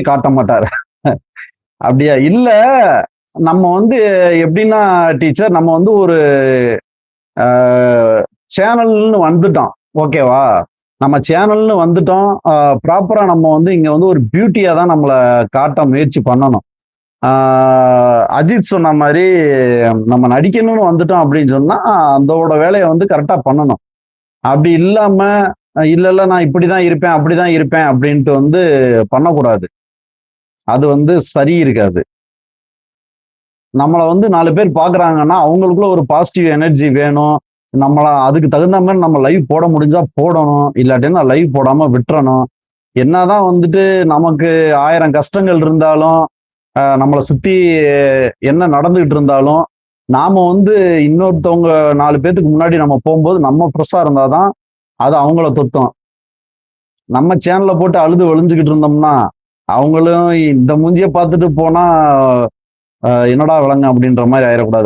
காட்ட மாட்டாரு. அப்படியா? இல்ல. நம்ம வந்து எப்படின்னா டீச்சர் நம்ம வந்து ஒரு அ சேனல்ன்னு வந்துட்டோம். ஓகேவா? நம்ம சேனல்ன்னு வந்துட்டோம். ப்ராப்பரா நம்ம வந்து இங்க வந்து ஒரு பியூட்டியா தான் நம்மள காட்ட முயற்சி பண்ணணும். ஆ அஜித் சொன்ன மாரி நம்ம நடிக்கணும்னு வந்துட்டோம் அப்படின்னு சொன்னா, அதோட வேலைய வந்து கரெக்ட்டா பண்ணணும். அப்படி இல்லாம, இல்ல, இல்ல நான் இப்படிதான் இருப்பேன், அப்படிதான் இருப்பேன் அப்படின்ட்டு வந்து பண்ணக்கூடாது. அது வந்து சரி இருக்காது. நம்மள வந்து 4 பேர் பார்க்குறாங்கன்னா, அவங்களுக்குள்ள ஒரு பாசிட்டிவ் எனர்ஜி வேணும். அதுக்கு தகுந்த மாரி நம்ம லைவ் போட முடிஞ்சா போடணும். இல்லாட்டினா லைவ் போடாம விட்டுறணும். என்னதான் வந்துட்டு நமக்கு 1000 கஷ்டங்கள் இருந்தாலும், நம்மள சுத்தி என்ன நடந்துகிட்டு இருந்தாலும், நாம வந்து இன்னொருத்தவங்க 4 பேத்துக்கு முன்னாடி நம்ம போம்போது, நம்ம ஃப்ரெஷ்ஷா இருந்தா தான், அது அவங்கள தொத்தும். நம்ம சேனல போட்டு அழுது ஒளிஞ்சுகிட்டு இருந்தோம்னா, அவங்களும் இந்த மூஞ்சிய பார்த்துட்டு போனா, என்னடா விலங்கு அப்படின்ற மாரி ஆயிறக்கூடாது.